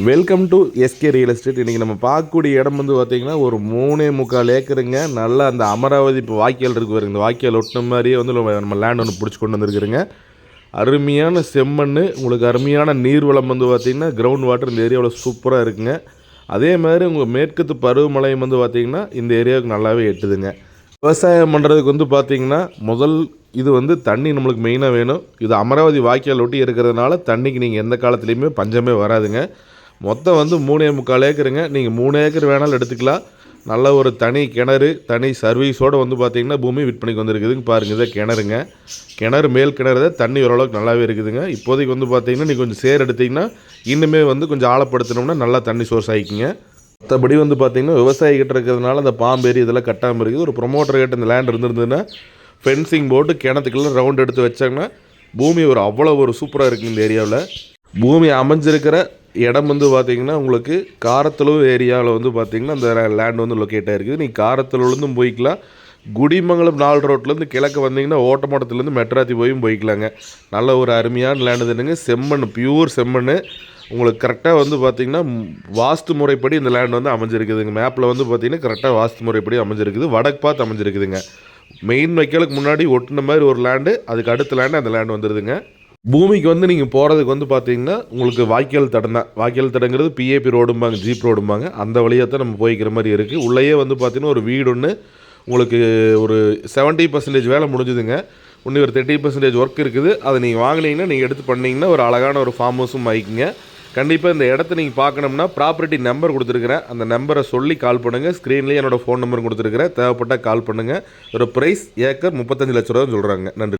Welcome to SK real estate. இன்றைக்கி நம்ம பார்க்கக்கூடிய இடம் வந்து பார்த்திங்கன்னா ஒரு 3.25 ஏக்கருங்க. நல்லா அந்த அமராவதி இப்போ வாய்க்கால் இருக்கு பாருங்க, இந்த வாய்க்கால் ஒட்டின மாதிரியே வந்து நம்ம லேண்ட் ஒன்று பிடிச்சி கொண்டு வந்துருக்குறேங்க. அருமையான செம்மண், உங்களுக்கு அருமையான நீர்வளம் வந்து பார்த்திங்கன்னா கிரவுண்ட் வாட்டர் இந்த ஏரியாவில் சூப்பராக இருக்குங்க. அதே மாதிரி உங்கள் மேற்கத்து பருவமழையும் வந்து பார்த்திங்கன்னா இந்த ஏரியாவுக்கு நல்லாவே எட்டுதுங்க. விவசாயம் பண்ணுறதுக்கு வந்து பார்த்திங்கன்னா இது வந்து தண்ணி நம்மளுக்கு மெயினாக வேணும். இது அமராவதி வாய்க்கால் ஒட்டி இருக்கிறதுனால தண்ணிக்கு நீங்கள் எந்த காலத்துலேயுமே பஞ்சமே வராதுங்க. மொத்தம் வந்து 3.25 ஏக்கருங்க. நீங்கள் 3 ஏக்கர் வேணாலும் எடுத்துக்கலாம். நல்ல ஒரு தனி கிணறு, தனி சர்வீஸோடு வந்து பார்த்திங்கன்னா பூமி விற்பனைக்கு வந்துருக்குதுங்க. பாருங்கள், இதை கிணறுங்க. கிணறு மேல் கிணறு தான், தண்ணி ஓரளவுக்கு நல்லாவே இருக்குதுங்க. இப்போதைக்கு வந்து பார்த்திங்கன்னா நீங்கள் கொஞ்சம் சேர் எடுத்திங்கன்னா இன்னுமே வந்து கொஞ்சம் ஆழப்படுத்தினோம்னா நல்லா தண்ணி சோர்ஸ் ஆகிக்குங்க. மற்றபடி வந்து பார்த்திங்கன்னா விவசாயிகிட்ட இருக்கிறதுனால அந்த பாம்பேரி இதெல்லாம் கட்டாமல் இருக்குது. ஒரு ப்ரொமோட்டர் கிட்ட இந்த லேண்ட் இருந்திருந்ததுன்னா ஃபென்சிங் போட்டு கிணத்துக்குள்ள ரவுண்ட் எடுத்து வச்சாங்கன்னா பூமி அவ்வளோ ஒரு சூப்பராக இருக்குது. இந்த ஏரியாவில் பூமி அமைஞ்சிருக்கிற இடம் வந்து பார்த்திங்கன்னா உங்களுக்கு காரத்தலூர் ஏரியாவில் வந்து பார்த்திங்கன்னா அந்த லேண்ட் வந்து லொக்கேட் ஆகிருக்குது. நீங்கள் காரத்தலூர்லேருந்தும் போய்க்கலாம். குடிமங்கலம் 4 ரோட்லேருந்து கிழக்கு வந்தீங்கன்னா ஓட்டமாட்டத்துலேருந்து மெட்ராத்தி போய்க்கலாங்க. நல்ல ஒரு அருமையான லேண்டு தானுங்க. செம்மண், பியூர் செம்மண். உங்களுக்கு கரெக்டாக வந்து பார்த்திங்கன்னா வாஸ்து முறைப்படி இந்த லேண்ட் வந்து அமைஞ்சிருக்குதுங்க. மேப்பில் வந்து பார்த்திங்கன்னா கரெக்டாக வாஸ்து முறைப்படி அமைஞ்சிருக்குது. வடக்கு பார்த்து அமைஞ்சிருக்குதுங்க. மெயின் வைக்கலுக்கு முன்னாடி ஒட்டின மாதிரி ஒரு லேண்டு, அதுக்கு அடுத்த லேண்டு அந்த லேண்டு வந்துடுதுங்க. பூமிக்கு வந்து நீங்கள் போகிறதுக்கு வந்து பார்த்தீங்கன்னா உங்களுக்கு வாய்க்கால் தடம் தான். வாய்க்கால் தடங்கிறது பிஏபி ரோடும்பாங்க, ஜீப் ரோடும்பாங்க. அந்த வழியாக தான் நம்ம போய்க்கிற மாதிரி இருக்குது. உள்ளேயே வந்து பார்த்திங்கன்னா ஒரு வீடு ஒன்று உங்களுக்கு ஒரு 70% வேலை முடிஞ்சுதுங்க. இன்னும் ஒரு 30% ஒர்க் இருக்குது. அதை நீங்கள் வாங்கினீங்கன்னா நீங்கள் எடுத்து பண்ணிங்கன்னா ஒரு அழகான ஒரு ஃபார்ம் ஹவுஸும் ஆகிக்குங்க. கண்டிப்பாக இந்த இடத்த நீங்கள் பார்க்கணும்னா ப்ராப்பர்ட்டி நம்பர் கொடுத்துருக்குறேன். அந்த நம்பரை சொல்லி கால் பண்ணுங்கள். ஸ்க்ரீன்லேயே என்னோடய ஃபோன் நம்பர் கொடுத்துருக்குறேன். தேவைப்பட்டால் கால் பண்ணுங்கள். ஒரு ப்ரைஸ் ஏக்கர் 35 லட்ச ரூபான்னு சொல்கிறாங்க. நன்றி.